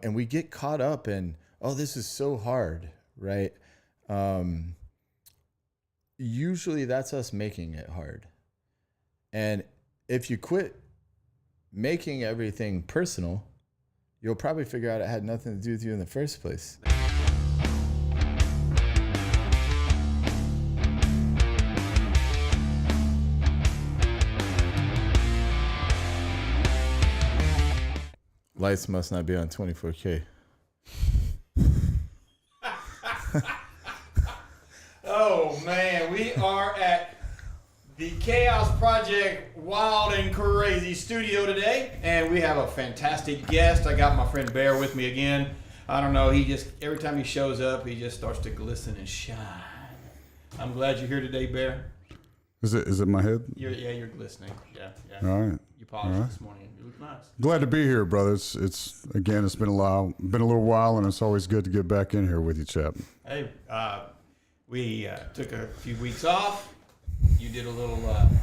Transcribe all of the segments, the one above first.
And we get caught up in, oh, this is so hard, right? Usually that's us making it hard. And if you quit making everything personal, you'll probably figure out it had nothing to do with you in the first place. Lights must not be on 24K. Oh man, we are at the Chaos Project Wild and Crazy studio today, and we have a fantastic guest. I got my friend Bear with me again. I don't know, he just, every time he shows up, he just starts to glisten and shine. I'm glad you're here today, Bear. Is it my head? You're glistening. Yeah. All right. You polished this morning. You look nice. Glad to be here, brothers. It's been a little while, and it's always good to get back in here with you, chap. Hey, we took a few weeks off. You did a little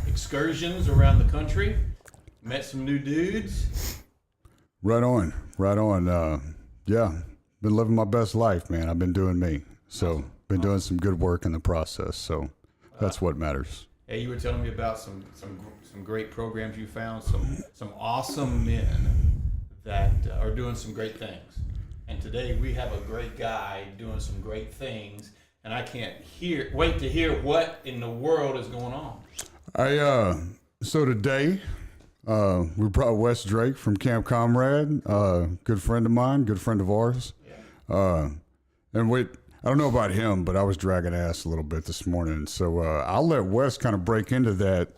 excursions around the country. Met some new dudes. Right on. Yeah, been living my best life, man. I've been doing me. So, been doing some good work in the process. So, that's what matters. Hey, you were telling me about some great programs you found, some awesome men that are doing some great things. And today we have a great guy doing some great things, and I can't wait to hear what in the world is going on. So today, we brought Wes Drake from Camp Comrade, good friend of mine, good friend of ours. Yeah. I don't know about him, but I was dragging ass a little bit this morning. So I'll let Wes kind of break into that,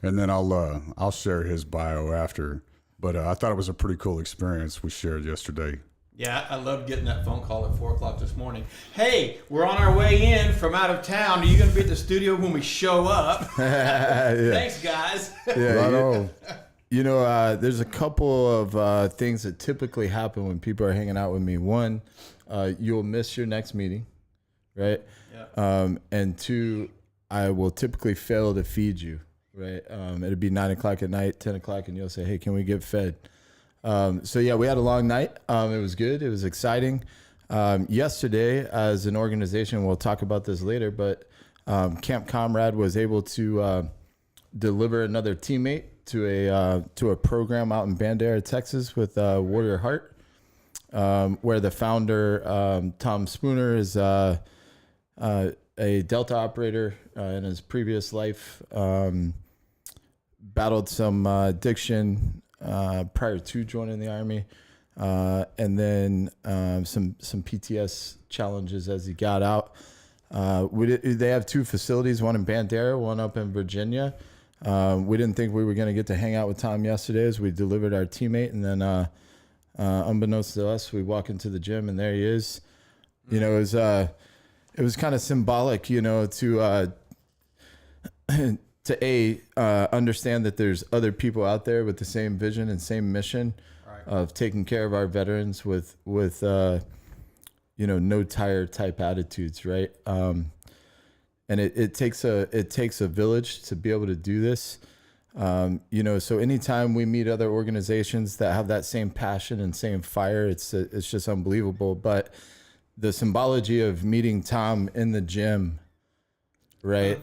and then I'll share his bio after. But I thought it was a pretty cool experience we shared yesterday. Yeah, I loved getting that phone call at 4 o'clock this morning. Hey, we're on our way in from out of town. Are you going to be at the studio when we show up? Yeah. Thanks, guys. Yeah, right on. You know, there's a couple of things that typically happen when people are hanging out with me. One, you'll miss your next meeting, right? Yeah. And two, I will typically fail to feed you, right? It'll be 9 o'clock at night, 10 o'clock, and you'll say, hey, can we get fed? So yeah, we had a long night. It was good. It was exciting. Yesterday, as an organization, we'll talk about this later, but Camp Comrade was able to deliver another teammate to a program out in Bandera, Texas, with Warrior Heart, where the founder, Tom Spooner, is a Delta operator in his previous life. Battled some addiction prior to joining the Army, and then some PTS challenges as he got out. They have two facilities, one in Bandera, one up in Virginia. We didn't think we were going to get to hang out with Tom yesterday as we delivered our teammate, and then unbeknownst to us, we walk into the gym and there he is. You know, it was kind of symbolic, you know, to understand that there's other people out there with the same vision and same mission, right, of taking care of our veterans with you know, no tire type attitudes, right? And it takes a village to be able to do this. You know, so anytime we meet other organizations that have that same passion and same fire, it's just unbelievable. But the symbology of meeting Tom in the gym, right?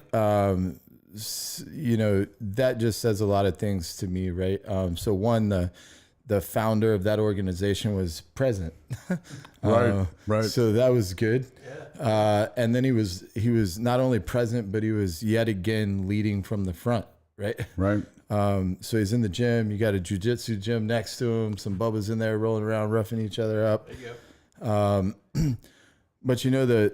You know, that just says a lot of things to me, right? So one, the founder of that organization was present. Right. So that was good. Yeah. And then he was not only present, but he was yet again leading from the front, right? Right. So he's in the gym. You got a jiu-jitsu gym next to him. Some Bubbas in there rolling around, roughing each other up. There you go. But you know,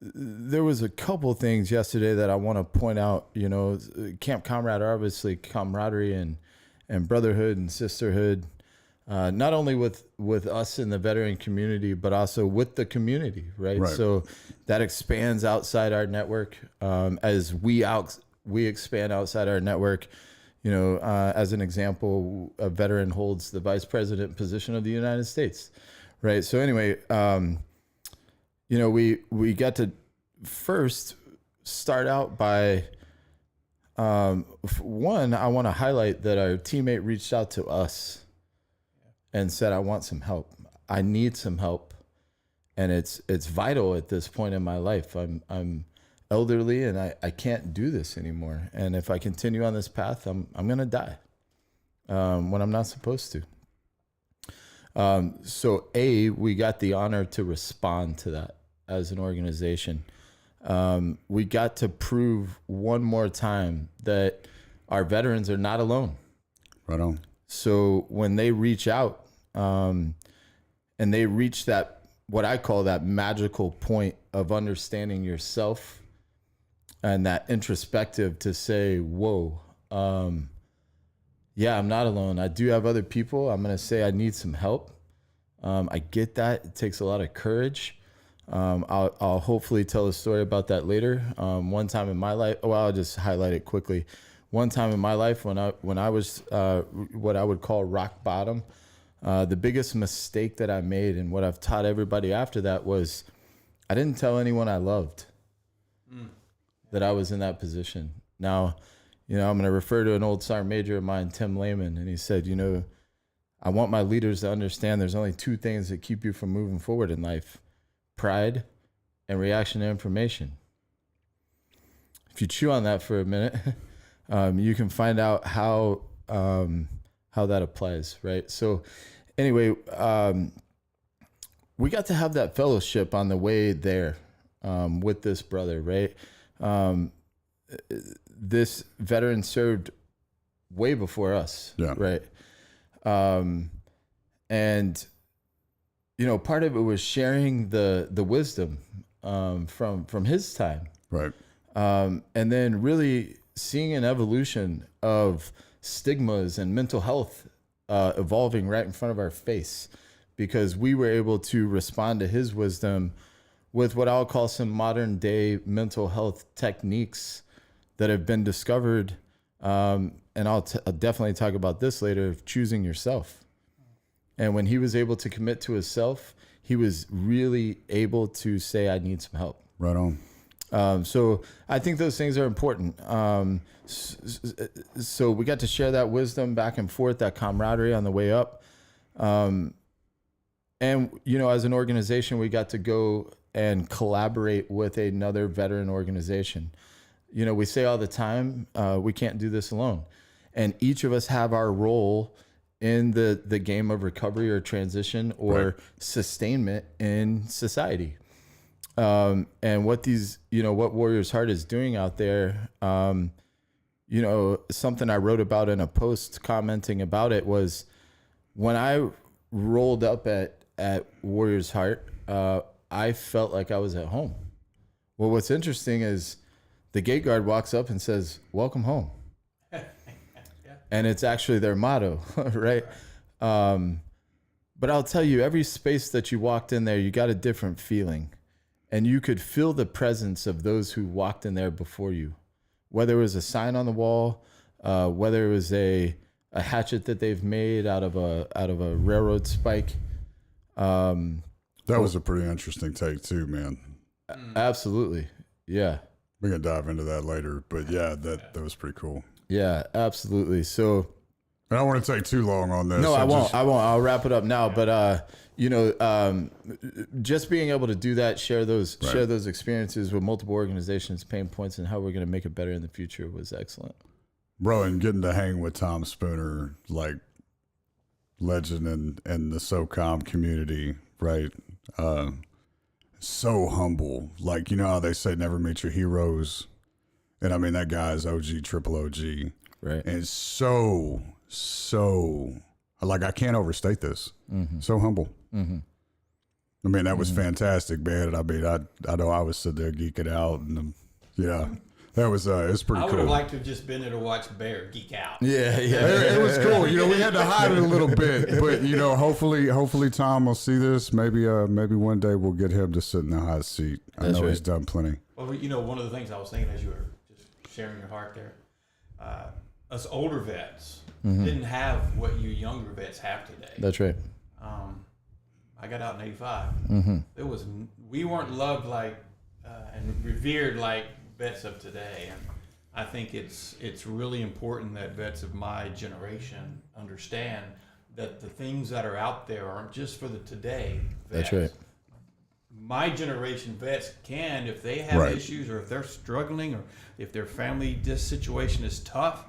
there was a couple things yesterday that I want to point out. You know, Camp Comrade are obviously camaraderie and brotherhood and sisterhood. Not only with us in the veteran community, but also with the community, right? So that expands outside our network. As we expand outside our network, you know, as an example, a veteran holds the vice president position of the United States, right? So anyway, you know, we got to first start out by, one, I want to highlight that our teammate reached out to us and said, I want some help. I need some help, and it's vital at this point in my life. I'm elderly, and I can't do this anymore. And if I continue on this path, I'm gonna die when I'm not supposed to. So we got the honor to respond to that as an organization. We got to prove one more time that our veterans are not alone. Right on. So when they reach out, and they reach that, what I call that magical point of understanding yourself and that introspective to say, whoa, yeah, I'm not alone. I do have other people. I'm going to say I need some help. I get that. It takes a lot of courage. I'll hopefully tell a story about that later. One time in my life, I'll just highlight it quickly. One time in my life when I was what I would call rock bottom, the biggest mistake that I made, and what I've taught everybody after that, was I didn't tell anyone I loved that I was in that position. Now, I'm going to refer to an old Sergeant Major of mine, Tim Lehman, and he said, I want my leaders to understand there's only two things that keep you from moving forward in life: pride and reaction to information. If you chew on that for a minute, you can find out how that applies, right? So anyway, we got to have that fellowship on the way there with this brother, right? This veteran served way before us, right? And part of it was sharing the wisdom from his time, right? And then really seeing an evolution of stigmas and mental health evolving right in front of our face, because we were able to respond to his wisdom with what I'll call some modern day mental health techniques that have been discovered. And I'll definitely talk about this later, of choosing yourself. And when he was able to commit to himself, he was really able to say, I need some help. Right on. So I think those things are important. So we got to share that wisdom back and forth, that camaraderie on the way up. And, as an organization, we got to go and collaborate with another veteran organization. We say all the time, we can't do this alone. And each of us have our role in the game of recovery or transition or sustainment in society. And what what Warriors Heart is doing out there, something I wrote about in a post commenting about it was, when I rolled up at Warriors Heart, I felt like I was at home. Well, what's interesting is the gate guard walks up and says, "Welcome home." And it's actually their motto, right? But I'll tell you, every space that you walked in there, you got a different feeling. And you could feel the presence of those who walked in there before you. Whether it was a sign on the wall, whether it was a hatchet that they've made out of a railroad spike. That was a pretty interesting take too, man. Absolutely. Yeah. We can dive into that later, but yeah, that was pretty cool. Yeah, absolutely. So I don't want to take too long on this. No, I won't. I'll wrap it up now. But just being able to do that, share those experiences with multiple organizations, pain points, and how we're going to make it better in the future was excellent. Bro, and getting to hang with Tom Spooner, like legend in the SOCOM community, right? So humble. Like, how they say never meet your heroes. And I mean, that guy's OG, triple OG. Right. And so, like, I can't overstate this. Mm-hmm. So humble. Mm-hmm. I mean, that was fantastic, man. I mean, I know I was sitting there geeking out, and that was it's pretty cool. I would have liked to have just been there to watch Bear geek out. Yeah. It was cool. We had to hide it a little bit, but hopefully Tom will see this. Maybe one day we'll get him to sit in the hot seat. I know he's done plenty. Well, one of the things I was thinking as you were just sharing your heart there, us older vets didn't have what you younger vets have today. That's right. I got out in '85. We weren't loved like and revered like vets of today, and I think it's really important that vets of my generation understand that the things that are out there aren't just for the today vets. That's right. My generation vets can, if they have Right. issues or if they're struggling or if their family situation is tough,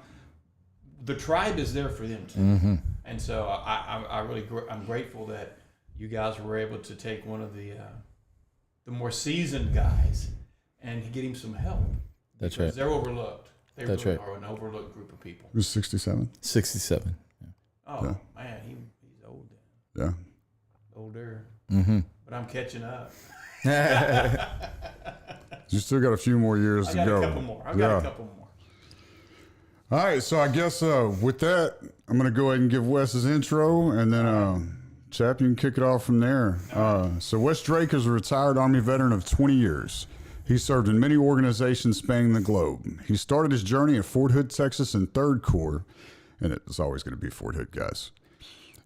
the tribe is there for them too. Mm-hmm. And so I'm grateful that you guys were able to take one of the more seasoned guys and get him some help. That's Because right. they're overlooked. They That's really right. are an overlooked group of people. He was 67. 67. Oh Yeah. man, he's old then. Yeah. Older. Mm-hmm. But I'm catching up. You still got a few more years I to got go. a couple more. I've got a couple more. All right, so I guess with that, I'm going to go ahead and give Wes his intro, and then Chap, you can kick it off from there. So Wes Drake is a retired Army veteran of 20 years. He served in many organizations spanning the globe. He started his journey at Fort Hood, Texas in 3rd Corps, and it's always going to be Fort Hood, guys,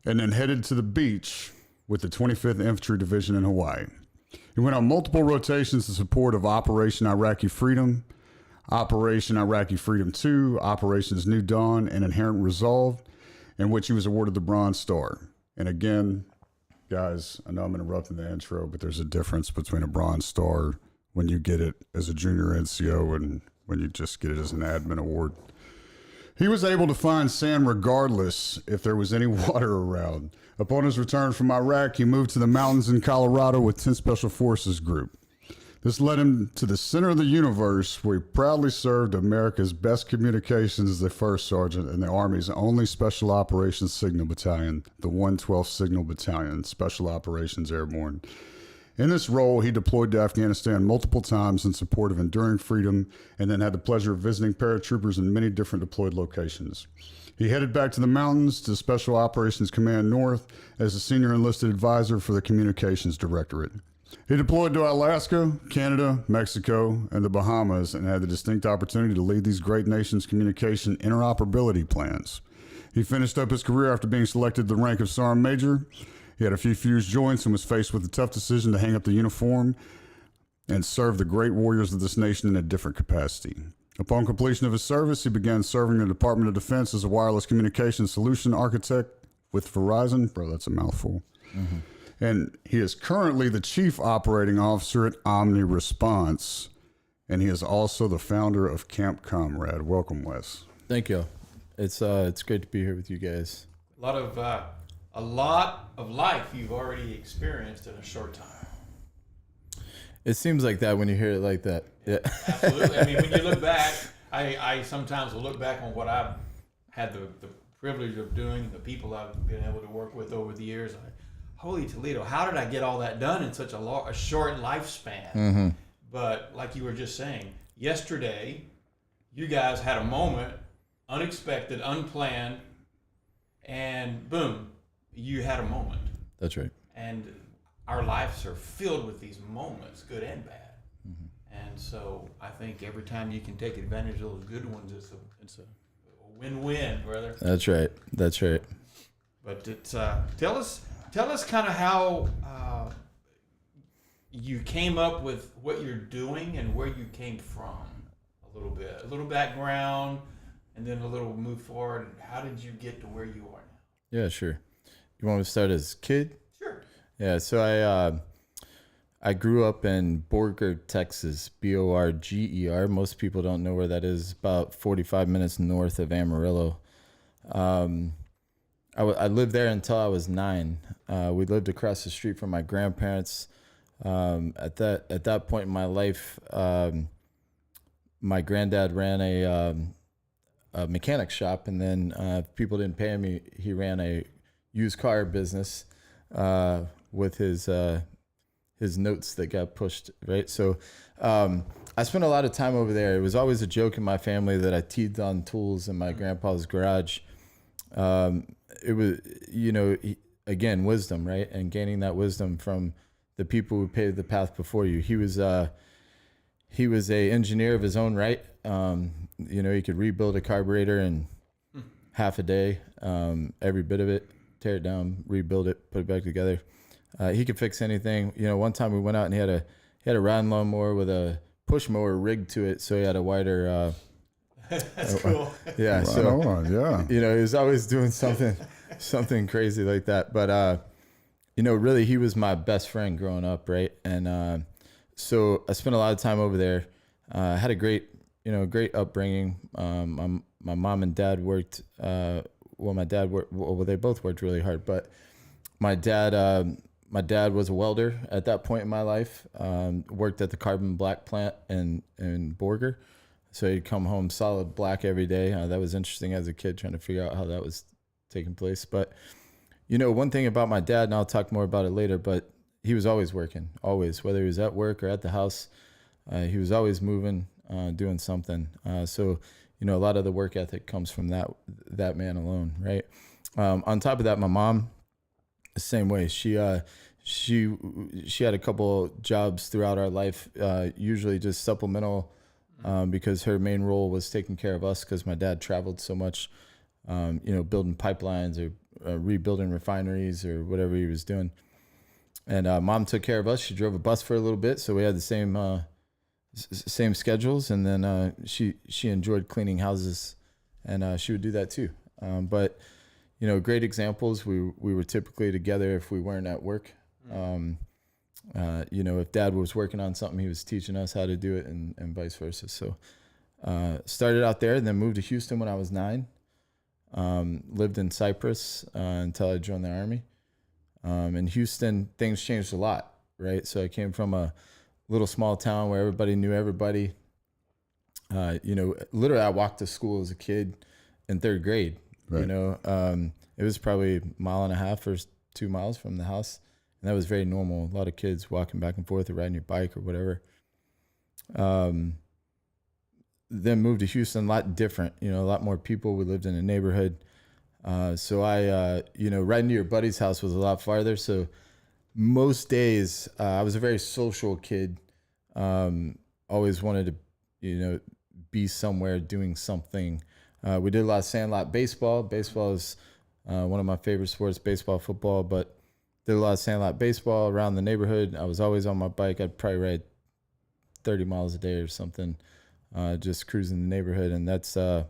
and then headed to the beach with the 25th Infantry Division in Hawaii. He went on multiple rotations in support of Operation Iraqi Freedom, Operation Iraqi Freedom 2, Operations New Dawn, and Inherent Resolve, in which he was awarded the Bronze Star. And again, guys, I know I'm interrupting the intro, but there's a difference between a Bronze Star when you get it as a junior NCO and when you just get it as an admin award. He was able to find sand regardless if there was any water around. Upon his return from Iraq, he moved to the mountains in Colorado with 10th Special Forces Group. This led him to the center of the universe, where he proudly served America's best communications as the first sergeant in the Army's only Special Operations Signal Battalion, the 112th Signal Battalion, Special Operations Airborne. In this role, he deployed to Afghanistan multiple times in support of enduring freedom, and then had the pleasure of visiting paratroopers in many different deployed locations. He headed back to the mountains to Special Operations Command North as a senior enlisted advisor for the Communications Directorate. He deployed to Alaska, Canada, Mexico, and the Bahamas, and had the distinct opportunity to lead these great nations' communication interoperability plans. He finished up his career after being selected to the rank of Sergeant Major. He had a few fused joints and was faced with the tough decision to hang up the uniform and serve the great warriors of this nation in a different capacity. Upon completion of his service, he began serving in the Department of Defense as a wireless communications solution architect with Verizon. Bro, that's a mouthful. Mm-hmm. And he is currently the Chief Operating Officer at Omni Response, and he is also the founder of Camp Comrade. Welcome, Wes. Thank you. It's great to be here with you guys. A lot of life you've already experienced in a short time. It seems like that when you hear it like that. Yeah. Absolutely. I mean, when you look back, I sometimes will look back on what I've had the privilege of doing, the people I've been able to work with over the years. Holy Toledo, how did I get all that done in such a short lifespan? Mm-hmm. But like you were just saying, yesterday, you guys had a moment, unexpected, unplanned, and boom, you had a moment. That's right. And our lives are filled with these moments, good and bad. Mm-hmm. And so I think every time you can take advantage of those good ones, it's a win-win, brother. That's right. That's right. But it's tell us kind of how you came up with what you're doing and where you came from a little bit, a little background, and then a little move forward. How did you get to where you are now? Yeah, sure. You want me to start as a kid? Sure. Yeah, so I grew up in Borger, Texas, Borger. Most people don't know where that is. About 45 minutes north of Amarillo. I lived there until I was 9. We lived across the street from my grandparents. At that point in my life, my granddad ran a mechanic shop, and then if people didn't pay him, he ran a used car business with his notes that got pushed, right? So I spent a lot of time over there. It was always a joke in my family that I teethed on tools in my grandpa's garage. It was, again, wisdom, right? And gaining that wisdom from the people who paved the path before you. He was a engineer of his own right. He could rebuild a carburetor in half a day, every bit of it, tear it down, rebuild it, put it back together. He could fix anything. One time we went out and he had a riding lawnmower with a push mower rigged to it, so he had a wider. That's cool. Yeah. Right so on, yeah. he was always doing something. something crazy like that. But really, he was my best friend growing up, right? And so I spent a lot of time over there. Had a great upbringing. My mom and dad worked. My dad worked. Well, they both worked really hard, but my dad was a welder at that point in my life. Worked at the carbon black plant in Borger. So he'd come home solid black every day. That was interesting as a kid, trying to figure out how that was taking place. But, one thing about my dad, and I'll talk more about it later, but he was always working, always, whether he was at work or at the house. He was always moving, doing something. So, a lot of the work ethic comes from that man alone, right? On top of that, my mom, the same way. She had a couple jobs throughout our life, usually just supplemental, because her main role was taking care of us because my dad traveled so much, building pipelines or rebuilding refineries or whatever he was doing. And mom took care of us. She drove a bus for a little bit, so we had the same schedules. And then she enjoyed cleaning houses, and she would do that too. But great examples. We were typically together if we weren't at work. If dad was working on something, he was teaching us how to do it, and vice versa. So started out there and then moved to Houston when I was 9. Lived in Cyprus until I joined the Army. In Houston, things changed a lot, right? So I came from a little small town where everybody knew everybody. Literally I walked to school as a kid in 3rd grade. Right. It was probably a mile and a half or 2 miles from the house. And that was very normal. A lot of kids walking back and forth or riding your bike or whatever. Then moved to Houston, a lot different, a lot more people. We lived in a neighborhood. So I, riding to your buddy's house was a lot farther. So most days, I was a very social kid. Always wanted to, be somewhere doing something. We did a lot of sandlot baseball. Baseball is one of my favorite sports, baseball, football, but did a lot of sandlot baseball around the neighborhood. I was always on my bike. I'd probably ride 30 miles a day or something, just cruising the neighborhood. And that's how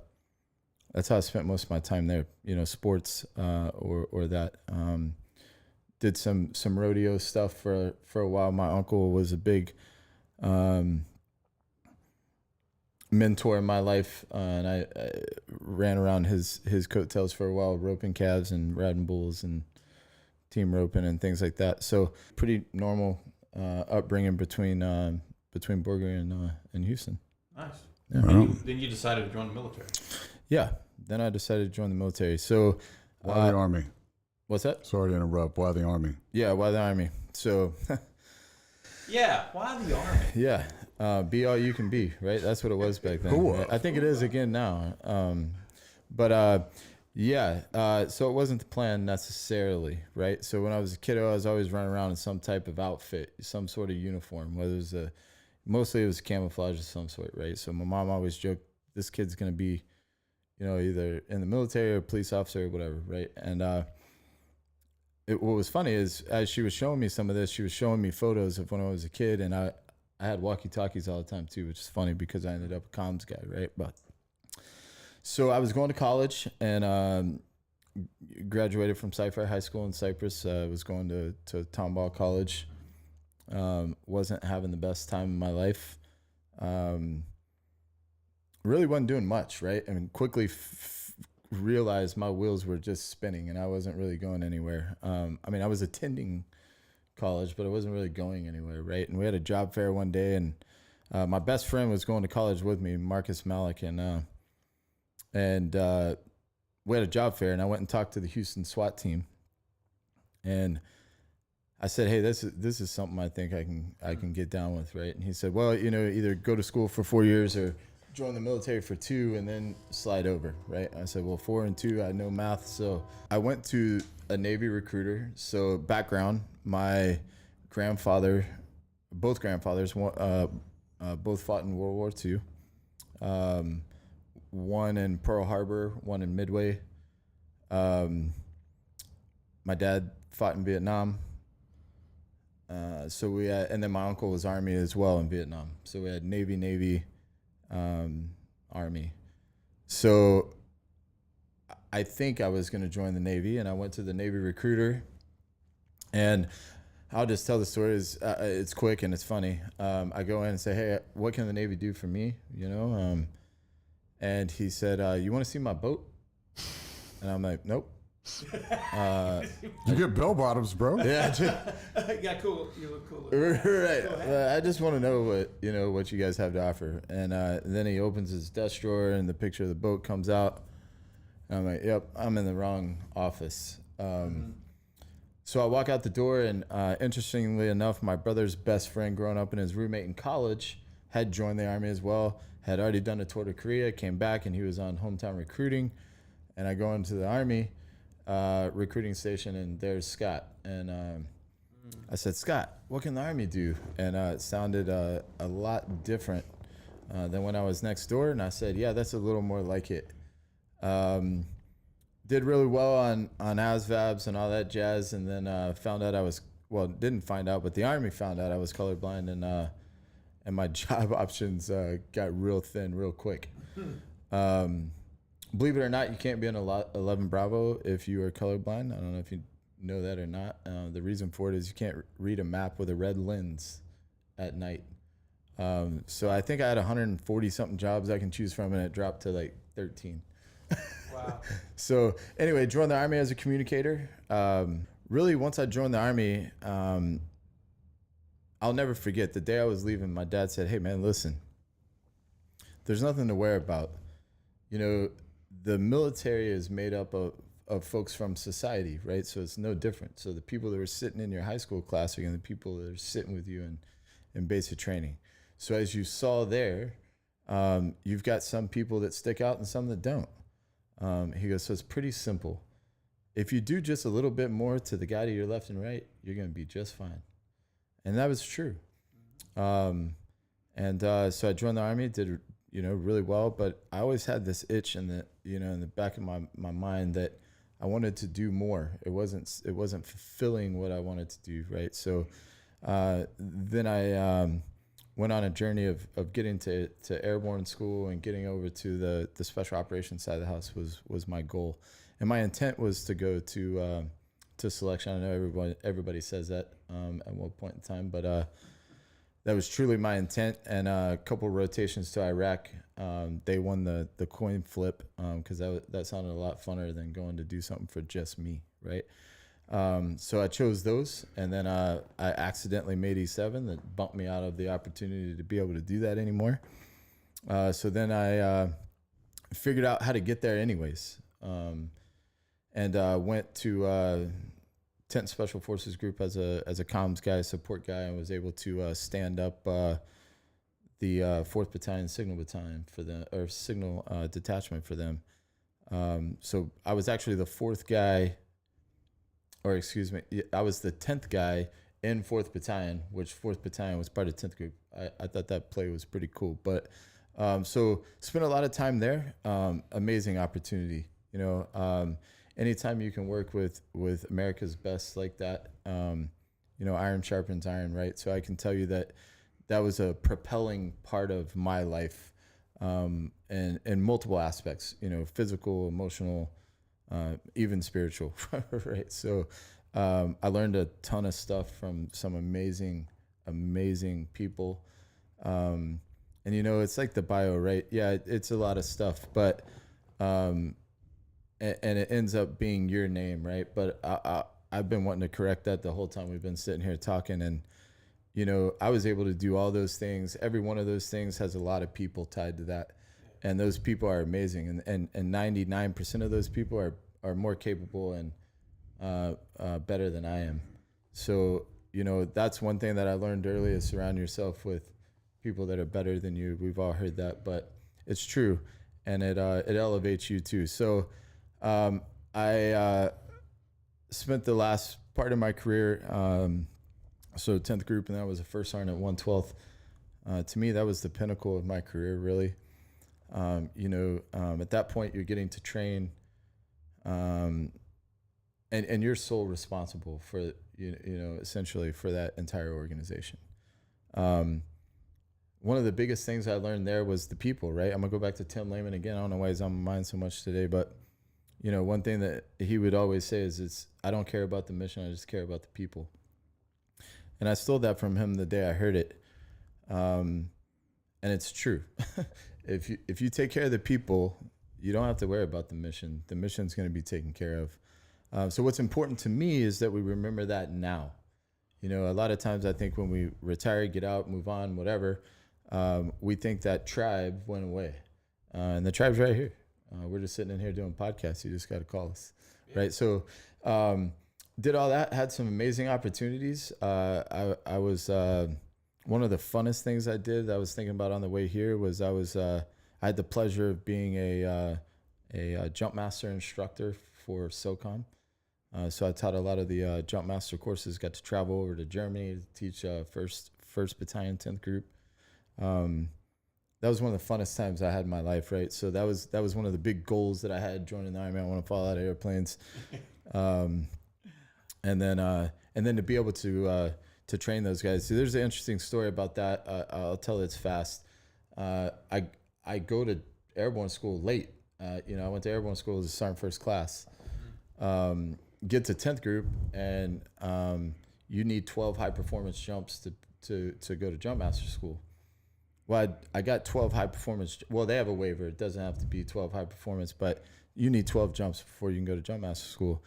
I spent most of my time there, sports or that. Did some rodeo stuff for a while. My uncle was a big mentor in my life, and I ran around his coattails for a while, roping calves and riding bulls and team roping and things like that. So pretty normal upbringing between Borger and Houston. Nice. Yeah. Then you decided to join the military. Yeah. Then I decided to join the military. So why the Army? What's that? Sorry to interrupt. Why the Army? Yeah, why the Army? So yeah, why the Army? Yeah. Be all you can be, right? That's what it was back then. Cool. Right? I think it is again now. So it wasn't the plan necessarily, right? So when I was a kiddo, I was always running around in some type of outfit, some sort of uniform, whether it was mostly it was camouflage of some sort, right? So my mom always joked, this kid's going to be, either in the military or a police officer or whatever, right? And what was funny is as she was showing me some of this, she was showing me photos of when I was a kid, and I had walkie-talkies all the time too, which is funny because I ended up a comms guy, right? But so I was going to college and graduated from Cy-Fair High School in Cyprus. I was going to Tomball College. Wasn't having the best time in my life. Really wasn't doing much, right? I mean, quickly realized my wheels were just spinning and I wasn't really going anywhere. I was attending college, but I wasn't really going anywhere, right? And we had a job fair one day, and my best friend was going to college with me, Marcus Malik, and we had a job fair, and I went and talked to the Houston SWAT team, and I said, "Hey, this is something I think I can get down with, right?" And he said, "Well, either go to school for 4 years or join the military for 2 and then slide over," right? I said, "Well, 4 and 2, I know math." So I went to a Navy recruiter. So background, my grandfather, both grandfathers, both fought in World War II. One in Pearl Harbor, one in Midway. My dad fought in Vietnam. So we had, and then my uncle was Army as well in Vietnam. So we had Navy, Army. So I think I was going to join the Navy, and I went to the Navy recruiter, and I'll just tell the story. It's quick and it's funny. I go in and say, hey, what can the Navy do for me? And he said, you want to see my boat? And I'm like, nope. You get bell bottoms, bro. Yeah. Yeah, cool. You look cool. Right. I just want to know what you guys have to offer. And then he opens his desk drawer and the picture of the boat comes out. And I'm like, yep, I'm in the wrong office. So I walk out the door, and interestingly enough, my brother's best friend growing up and his roommate in college had joined the Army as well, had already done a tour to Korea, came back, and he was on hometown recruiting. And I go into the Army recruiting station, and there's Scott. And I said, Scott, what can the Army do? And it sounded a lot different than when I was next door. And I said, yeah, that's a little more like it. Did really well on ASVABs and all that jazz, and then found out didn't find out, but the Army found out I was colorblind, and my job options got real thin real quick. Believe it or not, you can't be an 11 Bravo if you are colorblind. I don't know if you know that or not. The reason for it is you can't read a map with a red lens at night. So I think I had 140 something jobs I can choose from, and it dropped to like 13. Wow. So anyway, joined the Army as a communicator. Really, once I joined the Army, I'll never forget the day I was leaving. My dad said, hey man, listen, there's nothing to worry about. The military is made up of folks from society, right? So it's no different. So the people that are sitting in your high school class are going to be the people that are sitting with you in basic training. So as you saw there, you've got some people that stick out and some that don't. He goes, so it's pretty simple. If you do just a little bit more to the guy to your left and right, you're going to be just fine. And that was true. So I joined the Army, did really well, but I always had this itch in the back of my mind that I wanted to do more. It wasn't fulfilling what I wanted to do, right? So then I went on a journey of getting to airborne school and getting over to the special operations side of the house was my goal. And my intent was to go to selection. I know everybody says that at one point in time, but that was truly my intent. And a couple rotations to Iraq, they won the coin flip because that sounded a lot funner than going to do something for just me, right? So I chose those, and then I accidentally made E7 that bumped me out of the opportunity to be able to do that anymore. So then I figured out how to get there anyways, and went to Tent Special Forces Group as a comms guy, support guy, and was able to stand up the 4th Battalion Signal Battalion Signal Detachment for them. So I was actually the 4th guy. Or excuse me, I was the 10th guy in 4th Battalion, which 4th Battalion was part of 10th Group. I thought that play was pretty cool. But so spent a lot of time there. Amazing opportunity. Anytime you can work with America's best like that, iron sharpens iron, right? So I can tell you that was a propelling part of my life in multiple aspects, physical, emotional, even spiritual, right? So I learned a ton of stuff from some amazing people. And it's like the bio, right? Yeah, it's a lot of stuff, but and it ends up being your name, right? But I've been wanting to correct that the whole time we've been sitting here talking, and I was able to do all those things. Every one of those things has a lot of people tied to that. And those people are amazing, and 99% of those people are more capable and better than I am. So that's one thing that I learned early, is surround yourself with people that are better than you. We've all heard that, but it's true, and it elevates you too. So I spent the last part of my career, so 10th Group, and that was a 1st Sergeant at 112th. To me, that was the pinnacle of my career, really. At that point you're getting to train, and you're sole responsible for, essentially for that entire organization. One of the biggest things I learned there was the people, right? I'm gonna go back to Tim Lehman again. I don't know why he's on my mind so much today, but one thing that he would always say is, I don't care about the mission. I just care about the people. And I stole that from him the day I heard it. And it's true. If you take care of the people, you don't have to worry about the mission. The mission's going to be taken care of. So what's important to me is that we remember that now. A lot of times I think when we retire, get out, move on, whatever, we think that tribe went away. And the tribe's right here. We're just sitting in here doing podcasts. You just got to call us, right? So did all that, had some amazing opportunities. I was one of the funnest things I did, I was thinking about on the way here, was I had the pleasure of being a jump master instructor for SOCOM. So I taught a lot of the jump master courses, got to travel over to Germany to teach 1st Battalion, 10th Group. That was one of the funnest times I had in my life, right? So that was one of the big goals that I had joining the Army. I want to fall out of airplanes. And then to be able to train those guys. So there's an interesting story about that. I'll tell it's fast. I go to airborne school late. I went to airborne school as a sergeant first class. Get to 10th Group, and you need 12 high performance jumps to go to jump master school. Well, I got 12 high performance. Well, they have a waiver. It doesn't have to be 12 high performance, but you need 12 jumps before you can go to jump master school.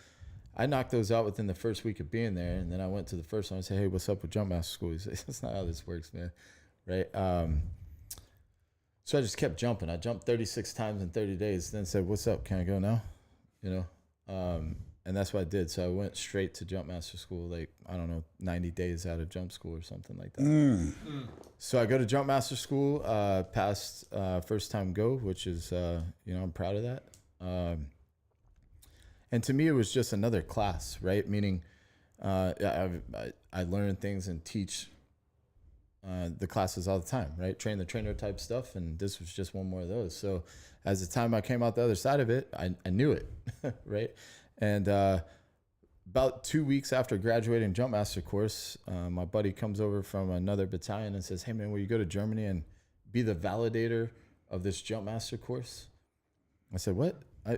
I knocked those out within the first week of being there, and then I went to the first one and said, "Hey, what's up with jump master school?" He said, "That's not how this works, man." Right? So I just kept jumping. I jumped 36 times in 30 days. Then said, "What's up? Can I go now?" And that's what I did. So I went straight to jump master school, 90 days out of jump school or something like that. So I go to jump master school, passed first time go, which is, I'm proud of that. And to me, it was just another class, right? Meaning I learn things and teach the classes all the time, right? Train the trainer type stuff. And this was just one more of those. So as the time I came out the other side of it, I knew it, right? And about 2 weeks after graduating jump master course, my buddy comes over from another battalion and says, "Hey man, will you go to Germany and be the validator of this jump master course?" I said, "What? I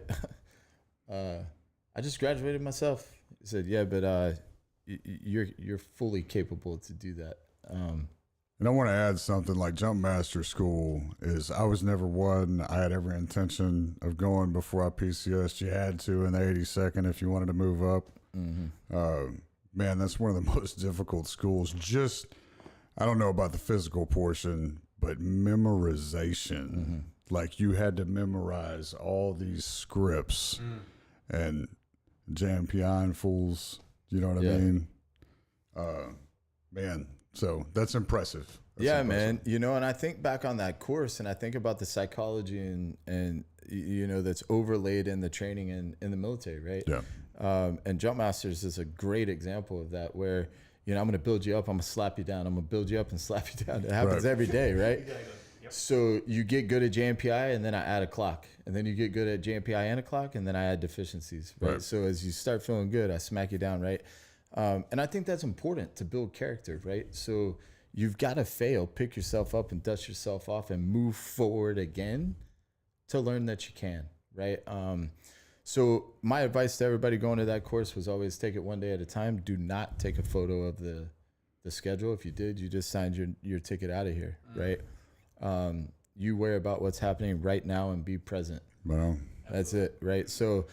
just graduated myself." He said, "Yeah, but you're fully capable to do that." And I want to add something, like jump master school is, I was never one. I had every intention of going before I PCS. You had to in the 82nd if you wanted to move up. Mm-hmm. Man, that's one of the most difficult schools. Just, I don't know about the physical portion, but memorization. Mm-hmm. Like you had to memorize all these scripts and JMPI fools. You know what I mean? Man. So that's impressive. That's impressive. Man. And I think back on that course, and I think about the psychology and that's overlaid in the training in the military, right? Yeah. And Jump Masters is a great example of that, where I'm going to build you up, I'm going to slap you down, I'm going to build you up and slap you down. It happens every day, right? Exactly. Yep. So you get good at JMPI, and then I add a clock, and then you get good at JMPI and a clock, and then I add deficiencies, right? So as you start feeling good, I smack you down, right? And I think that's important to build character, right? So you've got to fail, pick yourself up and dust yourself off and move forward again to learn that you can, right? So my advice to everybody going to that course was always take it one day at a time. Do not take a photo of the schedule. If you did, you just signed your ticket out of here, right? You worry about what's happening right now and be present. Well, that's it, right? So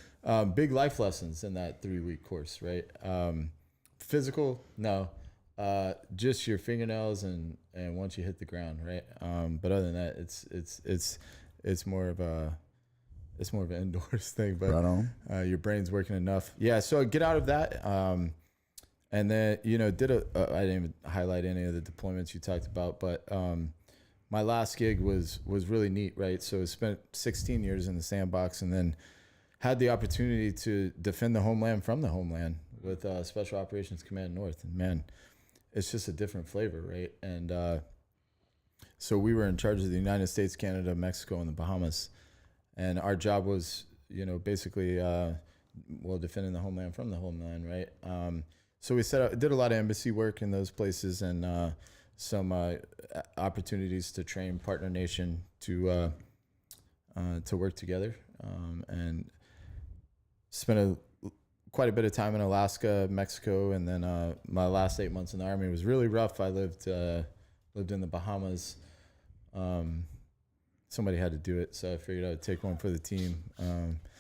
big life lessons in that 3-week course, right? Physical, no, just your fingernails and once you hit the ground, right? But other than that, it's more of an indoors thing. But right your brain's working enough, yeah. So get out of that, and then I didn't even highlight any of the deployments you talked about, but my last gig was really neat, right? So I spent 16 years in the sandbox, and then had the opportunity to defend the homeland from the homeland with Special Operations Command North. And man, it's just a different flavor, right? And so we were in charge of the United States, Canada, Mexico, and the Bahamas. And our job was, basically, defending the homeland from the homeland, right? So we did a lot of embassy work in those places, and some opportunities to train partner nation to work together. And spent quite a bit of time in Alaska, Mexico, and then my last 8 months in the Army was really rough. I lived in the Bahamas. Somebody had to do it, so I figured I'd take one for the team.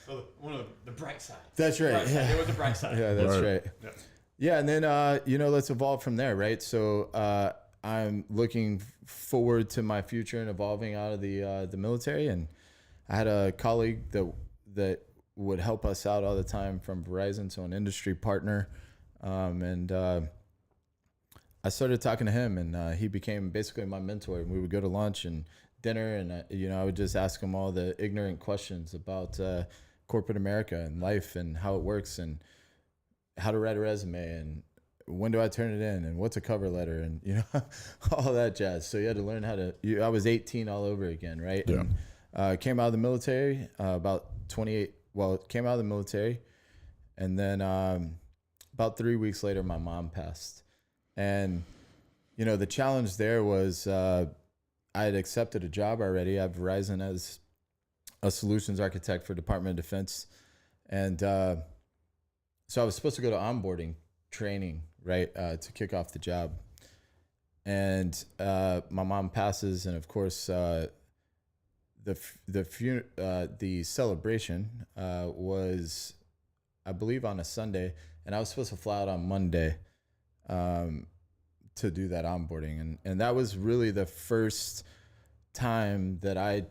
So one of the bright sides. That's right. It was the bright side. Yeah, that's right. Yeah. Yeah, and then let's evolve from there, right? So I'm looking forward to my future and evolving out of the military. And I had a colleague that would help us out all the time from Verizon, so an industry partner. And I started talking to him, and he became basically my mentor. And we would go to lunch and dinner, and I would just ask him all the ignorant questions about corporate America and life and how it works and how to write a resume and when do I turn it in and what's a cover letter and all that jazz. So you had to learn how to. I was 18 all over again, right? Yeah. And, came out of the military about 28. Well, came out of the military, and then about 3 weeks later, my mom passed, and the challenge there was I had accepted a job already at Verizon as a solutions architect for Department of Defense, and so I was supposed to go to onboarding training, right, to kick off the job. And my mom passes, and of course, the celebration was, I believe, on a Sunday, and I was supposed to fly out on Monday to do that onboarding, and that was really the first time that I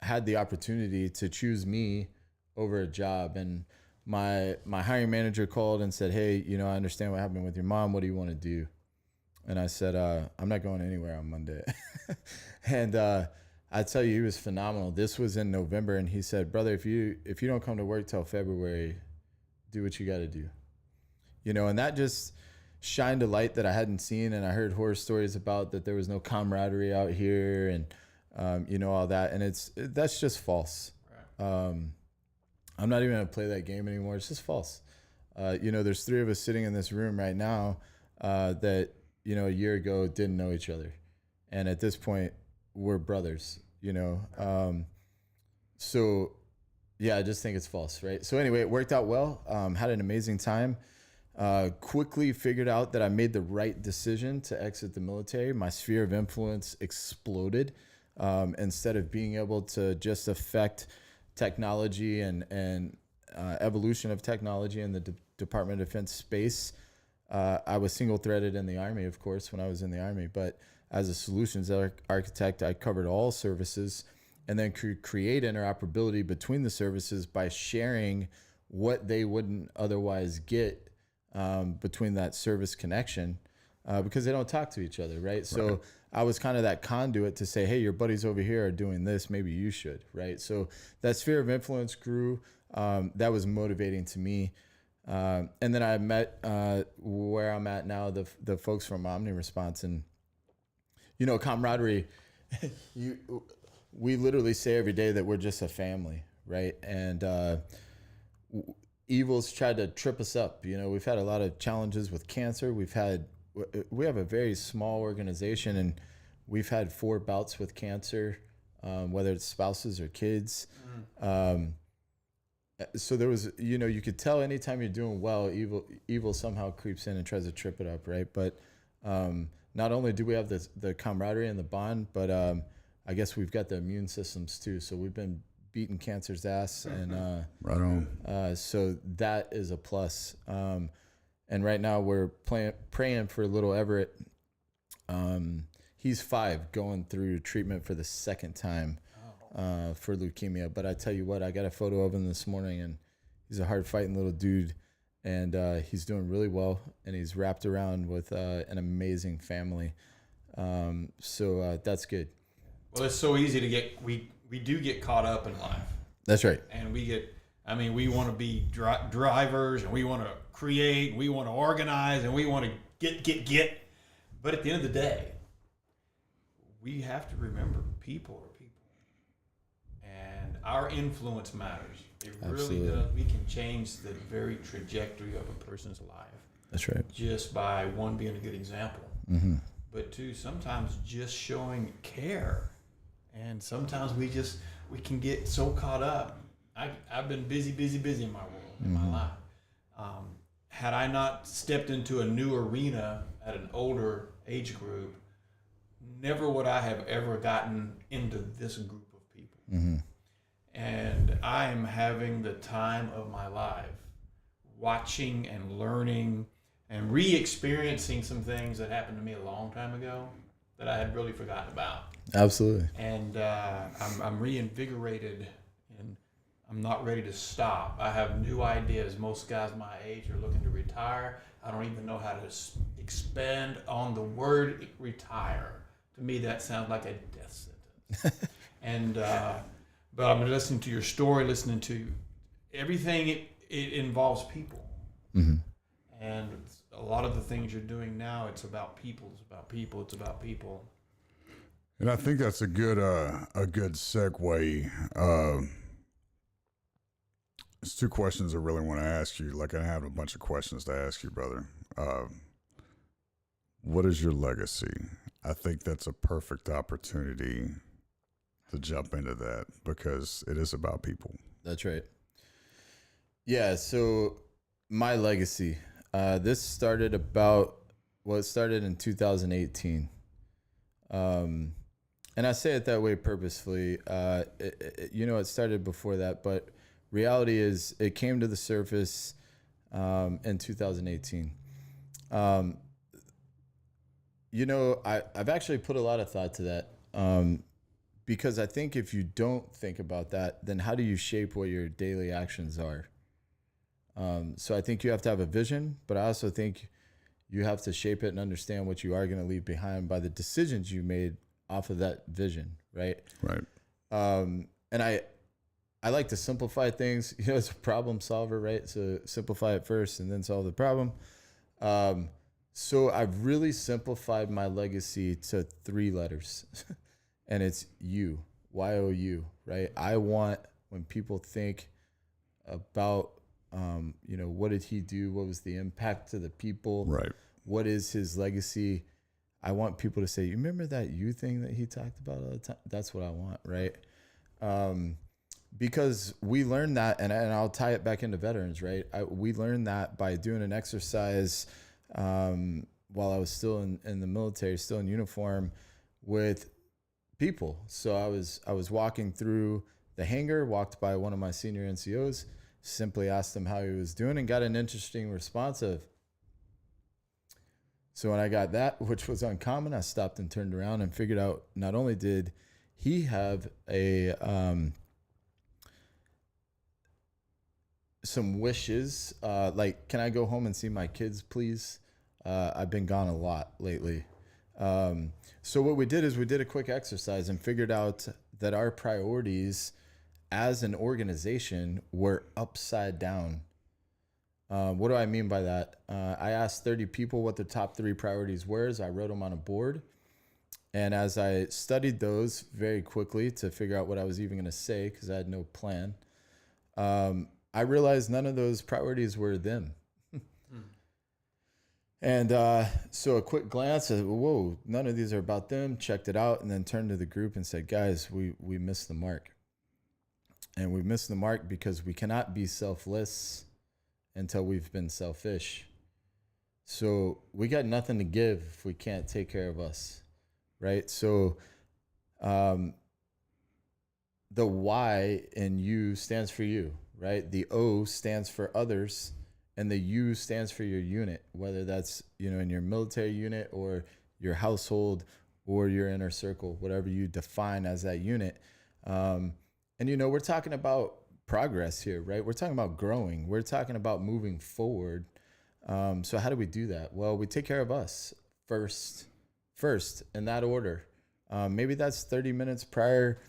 had the opportunity to choose me over a job. And my hiring manager called and said, "Hey, I understand what happened with your mom. What do you want to do?" And I said, "I'm not going anywhere on Monday." And I tell you, he was phenomenal. This was in November, and he said, "Brother, if you don't come to work till February, do what you got to do." And that just shined a light that I hadn't seen, and I heard horror stories about that there was no camaraderie out here, and all that, and that's just false. Right. I'm not even gonna play that game anymore. It's just false. There's three of us sitting in this room right now that a year ago didn't know each other, and at this point we're brothers. So yeah, I just think it's false, right? So anyway, it worked out well. Had an amazing time. Quickly figured out that I made the right decision to exit the military. My sphere of influence exploded. Instead of being able to just affect technology and evolution of technology in the Department of Defense space, I was single-threaded in the Army, of course, when I was in the Army. But as a solutions architect, I covered all services and then could create interoperability between the services by sharing what they wouldn't otherwise get between that service connection because they don't talk to each other, right? So I was kind of that conduit to say, hey, your buddies over here are doing this, maybe you should, right? So that sphere of influence grew. That was motivating to me. And then I met where I'm at now, the folks from Omni Response, and camaraderie. We literally say every day that we're just a family, right? And evil's tried to trip us up. We've had a lot of challenges with cancer. We have a very small organization, and we've had 4 bouts with cancer, whether it's spouses or kids. So there was, you could tell anytime you're doing well, evil somehow creeps in and tries to trip it up, right? But not only do we have the camaraderie and the bond, but I guess we've got the immune systems too. So we've been beating cancer's ass, and right on. So that is a plus. And right now we're praying for little Everett. He's 5, going through treatment for the second time for leukemia. But I tell you what, I got a photo of him this morning, and he's a hard-fighting little dude, and he's doing really well, and he's wrapped around with an amazing family. So that's good. Well, it's so easy to get. We do get caught up in life. That's right. And we want to be drivers, and we want to create, and we want to organize, and we want to get. But at the end of the day, we have to remember people are people. And our influence matters. It Absolutely. Really does. We can change the very trajectory of a person's life. That's right. Just by, 1, being a good example. Mm-hmm. But 2, sometimes just showing care. And sometimes we can get so caught up. I've been busy in my world. in my life. Had I not stepped into a new arena at an older age group, never would I have ever gotten into this group of people. And I am having the time of my life, watching and learning and re-experiencing some things that happened to me a long time ago that I had really forgotten about. Absolutely. And I'm reinvigorated, and I'm not ready to stop. I have new ideas. Most guys my age are looking to retire. I don't even know how to expand on the word retire. To me, that sounds like a death sentence. And but I'm listening to your story, listening to everything. It involves people. And a lot of the things you're doing now, it's about people. It's about people. It's about people. And I think that's a good segue. There's two questions I really want to ask you. Like, I have a bunch of questions to ask you, brother. What is your legacy? I think that's a perfect opportunity to jump into that because it is about people. That's right. Yeah. So my legacy, this started it started in 2018. And I say it that way purposefully. It started before that, but reality is it came to the surface in 2018. I've actually put a lot of thought to that because I think if you don't think about that, then how do you shape what your daily actions are? So I think you have to have a vision, but I also think you have to shape it and understand what you are going to leave behind by the decisions you made off of that vision, right? Right. And I like to simplify things. It's a problem solver, right? So simplify it first and then solve the problem. So I've really simplified my legacy to 3 letters, and it's you, Y-O-U, right? I want when people think about, what did he do? What was the impact to the people? Right. What is his legacy? I want people to say, you remember that you thing that he talked about all the time? That's what I want, right? Because we learned that, and I'll tie it back into veterans, right? We learned that by doing an exercise while I was still in the military, still in uniform with people. So I was walking through the hangar, walked by one of my senior NCOs, simply asked him how he was doing and got an interesting response of. So when I got that, which was uncommon, I stopped and turned around and figured out not only did he have some wishes, like, can I go home and see my kids, please? I've been gone a lot lately. So what we did is we did a quick exercise and figured out that our priorities as an organization were upside down. What do I mean by that? I asked 30 people what the top 3 priorities were. I wrote them on a board. And as I studied those very quickly to figure out what I was even going to say, because I had no plan, I realized none of those priorities were them. And so a quick glance at, whoa, none of these are about them, checked it out, and then turned to the group and said, guys, we missed the mark. And we missed the mark because we cannot be selfless until we've been selfish. So we got nothing to give if we can't take care of us, right? So the Y in you stands for you, right? The O stands for others, and the U stands for your unit, whether that's, in your military unit or your household or your inner circle, whatever you define as that unit. And, we're talking about progress here, right? We're talking about growing. We're talking about moving forward. So how do we do that? Well, we take care of us first in that order. Maybe that's 30 minutes prior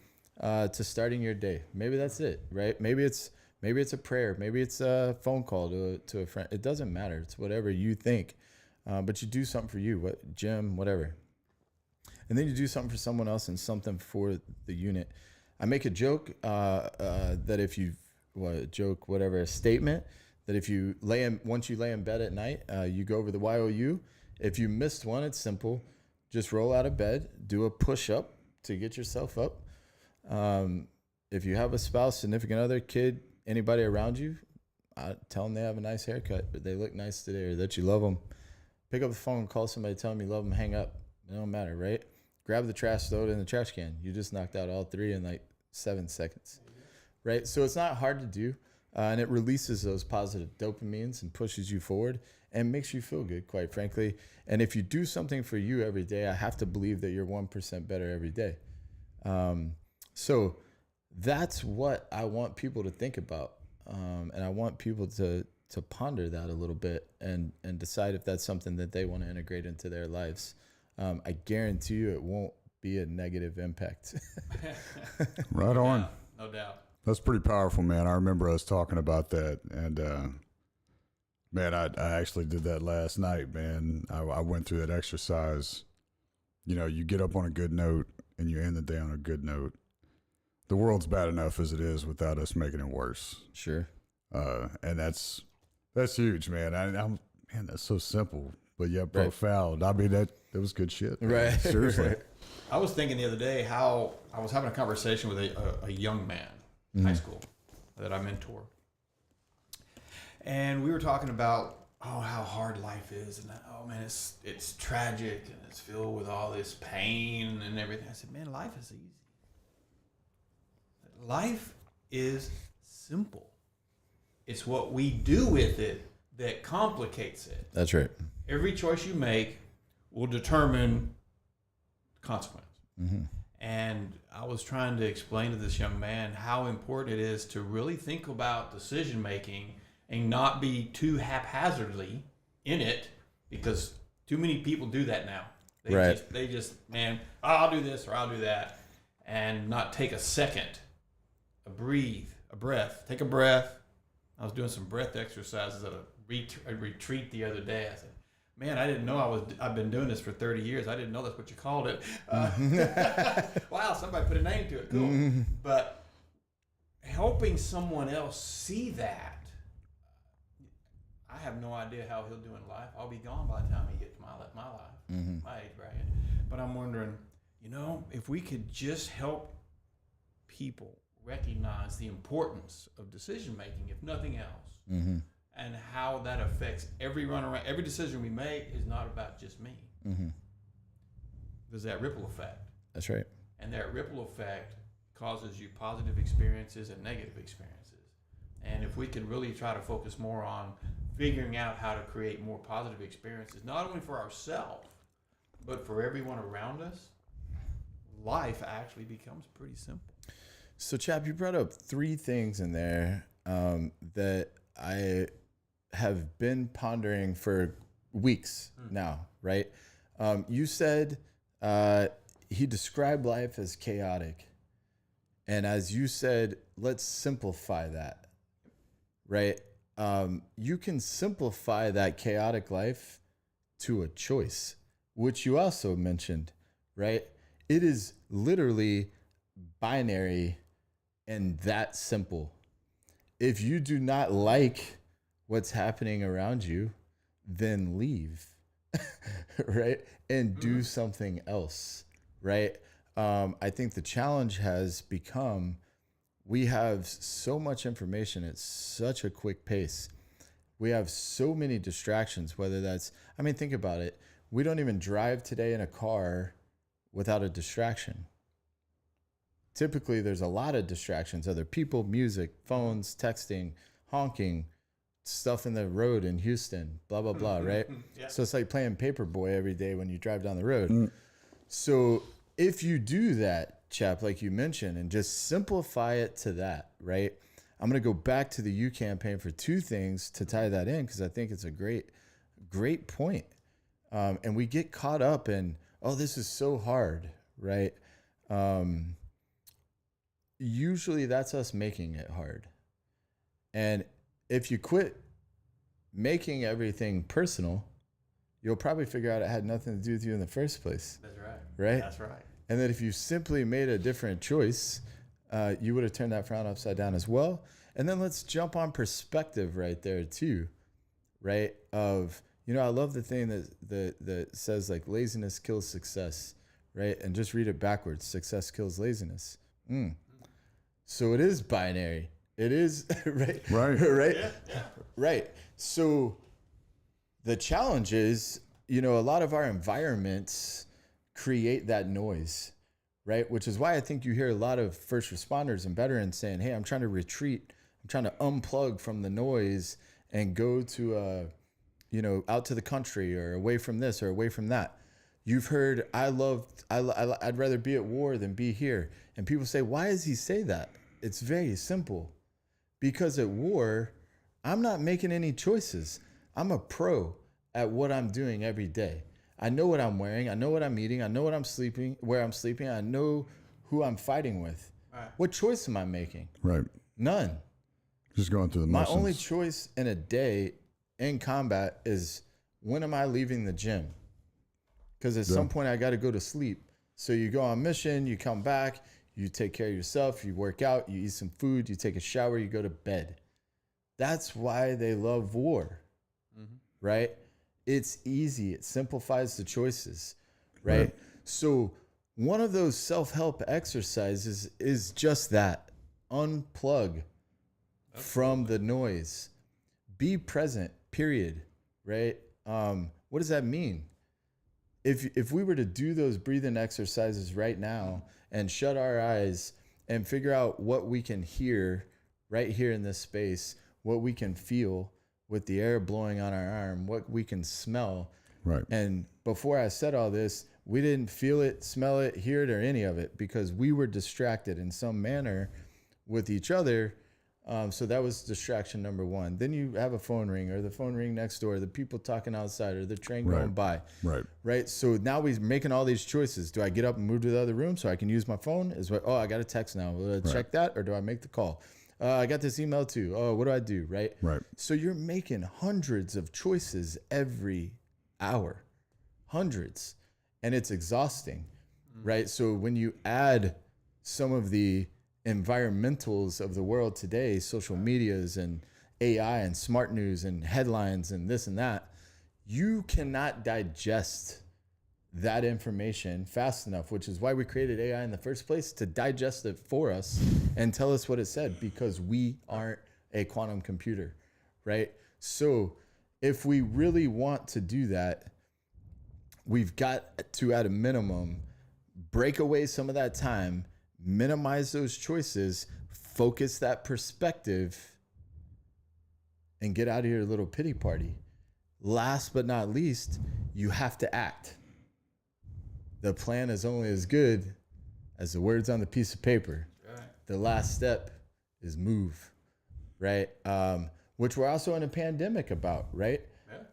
to starting your day. Maybe that's it, right? Maybe it's a prayer. Maybe it's a phone call to a friend. It doesn't matter. It's whatever you think. But you do something for you, gym, whatever. And then you do something for someone else and something for the unit. I make a joke that if you, a statement that if you once you lay in bed at night, you go over the YOU. If you missed one, it's simple. Just roll out of bed, do a push-up to get yourself up. If you have a spouse, significant other, kid, anybody around you, tell them they have a nice haircut, but they look nice today, or that you love them. Pick up the phone, call somebody, tell them you love them, hang up. It don't matter, right? Grab the trash, throw it in the trash can. You just knocked out all 3 in like 7 seconds, right? So it's not hard to do, and it releases those positive dopamines and pushes you forward and makes you feel good, quite frankly. And if you do something for you every day, I have to believe that you're 1% better every day. So that's what I want people to think about, and I want people to ponder that a little bit and decide if that's something that they want to integrate into their lives. I guarantee you it won't be a negative impact. Right on. No doubt. That's pretty powerful, man. I remember us talking about that. And, man, I actually did that last night, man. I went through that exercise. You know, you get up on a good note and you end the day on a good note. The world's bad enough as it is without us making it worse. Sure. And that's huge, man. Man, that's so simple, but yet profound. I mean, that was good shit. Man. Right. Seriously. Right. I was thinking the other day how I was having a conversation with a young man, high school, that I mentor. And we were talking about, how hard life is. And, man, it's tragic and it's filled with all this pain and everything. I said, man, life is easy. Life is simple. It's what we do with it that complicates it. That's right. Every choice you make will determine consequence. Mm-hmm. And I was trying to explain to this young man how important it is to really think about decision making and not be too haphazardly in it, because too many people do that now. They just, man, I'll do this or I'll do that, and not take a second, a breath. Take a breath. I was doing some breath exercises at a retreat the other day. I said, man, I didn't know I've been doing this for 30 years. I didn't know that's what you called it. Wow, somebody put a name to it. Cool. Mm-hmm. But helping someone else see that, I have no idea how he'll do in life. I'll be gone by the time he gets to my life, my age bracket. But I'm wondering, if we could just help people recognize the importance of decision making, if nothing else, and how that affects every decision we make is not about just me. There's that ripple effect. That's right. And that ripple effect causes you positive experiences and negative experiences. And if we could really try to focus more on figuring out how to create more positive experiences, not only for ourselves, but for everyone around us, life actually becomes pretty simple. So, Chap, you brought up 3 things in there that I have been pondering for weeks now, right? You said he described life as chaotic. And as you said, let's simplify that, right? You can simplify that chaotic life to a choice, which you also mentioned, right? It is literally binary and that simple. If you do not like what's happening around you, then leave, right? And do something else, right? I think the challenge has become, we have so much information at such a quick pace. We have so many distractions, whether that's, think about it. We don't even drive today in a car without a distraction. Typically, there's a lot of distractions, other people, music, phones, texting, honking, stuff in the road in Houston, blah, blah, blah, right? Yeah. So it's like playing Paperboy every day when you drive down the road. So if you do that, Chap, like you mentioned, and just simplify it to that, right? I'm going to go back to the You campaign for 2 things to tie that in, because I think it's a great point. And we get caught up in, this is so hard, right? Usually that's us making it hard. And if you quit making everything personal, you'll probably figure out it had nothing to do with you in the first place. That's right. Right? That's right. And that if you simply made a different choice, you would have turned that frown upside down as well. And then let's jump on perspective right there too, right? Of, I love the thing that says like laziness kills success, right? And just read it backwards. Success kills laziness. So it is binary, It is right. Right. Right. Yeah. Right. So the challenge is, a lot of our environments create that noise, right? Which is why I think you hear a lot of first responders and veterans saying, "Hey, I'm trying to retreat. I'm trying to unplug from the noise and go to out to the country or away from this or away from that." You've heard, I'd rather be at war than be here. And people say, why does he say that? It's very simple. Because at war, I'm not making any choices. I'm a pro at what I'm doing every day. I know what I'm wearing. I know what I'm eating. I know what I'm sleeping, where I'm sleeping. I know who I'm fighting with. Right. What choice am I making? Right. None. Just going through the My motions. only choice in a day in combat is, when am I leaving the gym? Because at some point I got to go to sleep. So you go on mission, you come back, you take care of yourself, you work out, you eat some food, you take a shower, you go to bed. That's why they love war, right? It's easy. It simplifies the choices, right? So one of those self-help exercises is just that. Unplug from the noise. Be present, period, right? What does that mean? If we were to do those breathing exercises right now and shut our eyes and figure out what we can hear right here in this space, what we can feel with the air blowing on our arm, what we can smell. Right. And before I said all this, we didn't feel it, smell it, hear it, or any of it because we were distracted in some manner with each other. So that was distraction number one. Then you have a phone ring or the phone ring next door, the people talking outside or the train going by. Right. Right. So now we're making all these choices. Do I get up and move to the other room so I can use my phone? I got a text now. Check that, or do I make the call? I got this email too. Oh, what do I do? Right. Right. So you're making hundreds of choices every hour, hundreds, and it's exhausting. Right. So when you add some of the environmentals of the world today, social medias and AI and smart news and headlines and this and that, you cannot digest that information fast enough, which is why we created AI in the first place, to digest it for us and tell us what it said, because we aren't a quantum computer, right? So if we really want to do that, we've got to, at a minimum, break away some of that time, minimize those choices, focus that perspective, and get out of your little pity party. Last but not least, you have to act. The plan is only as good as the words on the piece of paper. Right. The last step is move, right? Which we're also in a pandemic about, right?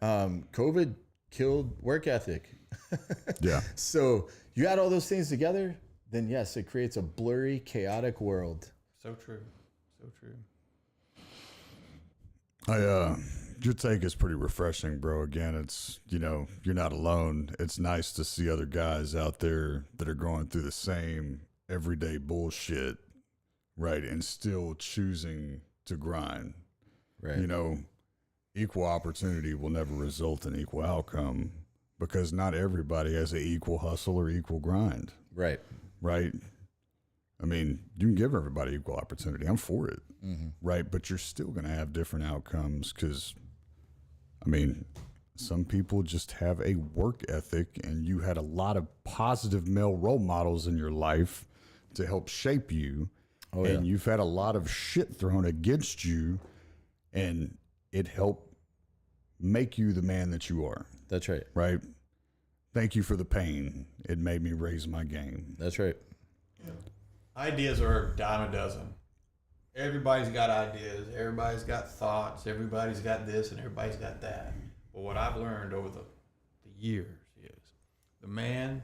Yeah. COVID killed work ethic. Yeah. So you add all those things together, then yes, it creates a blurry, chaotic world. So true. So true. Your take is pretty refreshing, bro. Again, it's, you're not alone. It's nice to see other guys out there that are going through the same everyday bullshit, right? And still choosing to grind. Right. Equal opportunity will never result in equal outcome because not everybody has an equal hustle or equal grind. Right. Right. I mean, you can give everybody equal opportunity. I'm for it. Right. But you're still going to have different outcomes because, some people just have a work ethic, and you had a lot of positive male role models in your life to help shape you. Oh, and yeah. you've had a lot of shit thrown against you, and it helped make you the man that you are. That's right. Right. Thank you for the pain. It made me raise my game. That's right. Yeah. Ideas are a dime a dozen. Everybody's got ideas. Everybody's got thoughts. Everybody's got this and everybody's got that. But what I've learned over the years is the man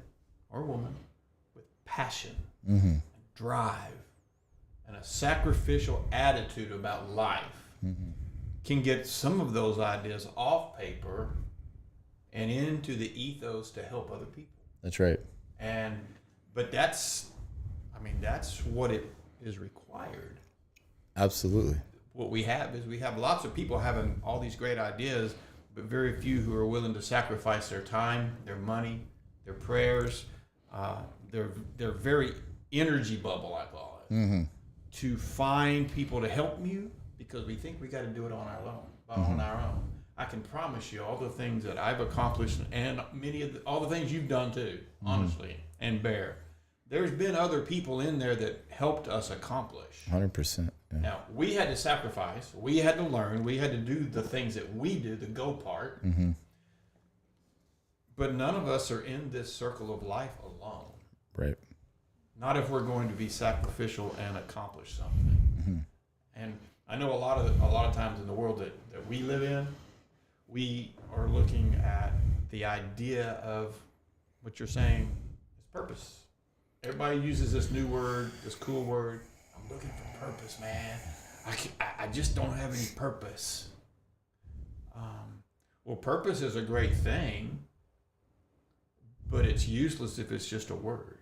or woman with passion, and drive, and a sacrificial attitude about life can get some of those ideas off paper and into the ethos to help other people. That's right. But that's what it is required. Absolutely. What we have is we have lots of people having all these great ideas, but very few who are willing to sacrifice their time, their money, their prayers, their very energy bubble, I call it, to find people to help you because we think we got to do it on our own. On our own. I can promise you all the things that I've accomplished and all the things you've done too, honestly, and Bear. There's been other people in there that helped us accomplish. 100%. Yeah. Now, we had to sacrifice. We had to learn. We had to do the things that we do, the go part. But none of us are in this circle of life alone. Right. Not if we're going to be sacrificial and accomplish something. And I know a lot of times in the world that we live in, we are looking at the idea of what you're saying is purpose. Everybody uses this new word, this cool word. I'm looking for purpose, man. I just don't have any purpose. Well, purpose is a great thing, but it's useless if it's just a word.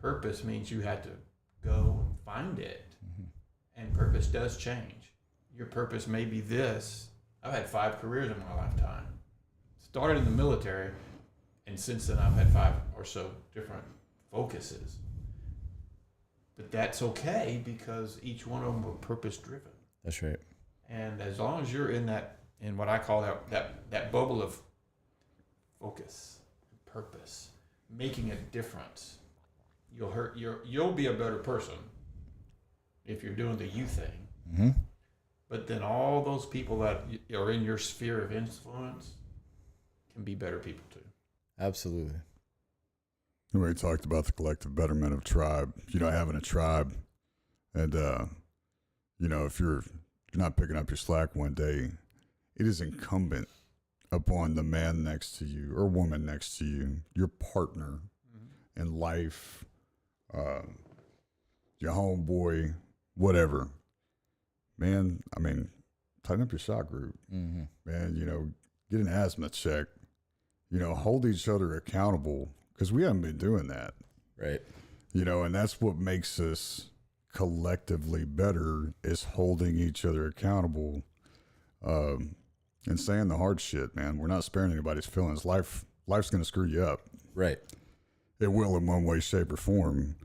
Purpose means you had to go and find it. And purpose does change. Your purpose may be this. I've had 5 careers in my lifetime. Started in the military, and since then I've had 5 or so different focuses. But that's okay because each one of them were purpose driven. That's right. And as long as you're in what I call that bubble of focus, purpose, making a difference, you'll be a better person if you're doing the you thing. But then all those people that are in your sphere of influence can be better people too. Absolutely. We talked about the collective betterment of tribe, having a tribe. And, if you're not picking up your slack one day, it is incumbent upon the man next to you or woman next to you, your partner in life, your homeboy, whatever. Man, tighten up your shot group. Man, get an asthma check. Hold each other accountable because we haven't been doing that. Right. And that's what makes us collectively better is holding each other accountable and saying the hard shit, man. We're not sparing anybody's feelings. Life's going to screw you up. Right. It will in one way, shape, or form.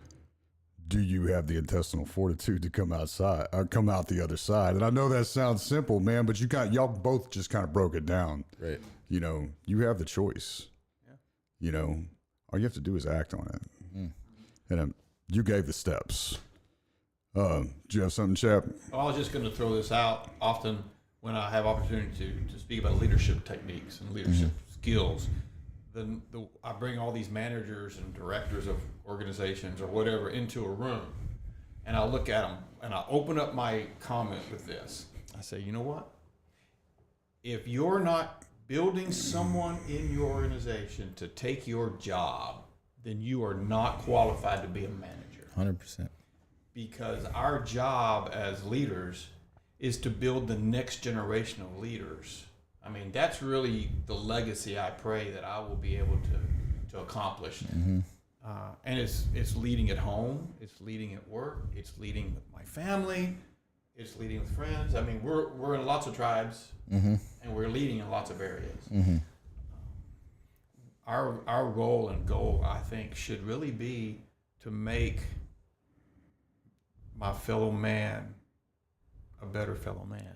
Do you have the intestinal fortitude to come out the other side? And I know that sounds simple, man, but y'all both just kind of broke it down. Right. You have the choice. Yeah. All you have to do is act on it. And you gave the steps. Do you have something, Chap? I was just going to throw this out. Often when I have opportunity to speak about leadership techniques and leadership skills, then I bring all these managers and directors of organizations or whatever into a room, and I look at them and I open up my comment with this. I say, you know what? If you're not building someone in your organization to take your job, then you are not qualified to be a manager. 100%. Because our job as leaders is to build the next generation of leaders. That's really the legacy I pray that I will be able to accomplish. And it's leading at home, it's leading at work, it's leading with my family, it's leading with friends. We're in lots of tribes, and we're leading in lots of areas. Our role and goal, I think, should really be to make my fellow man a better fellow man.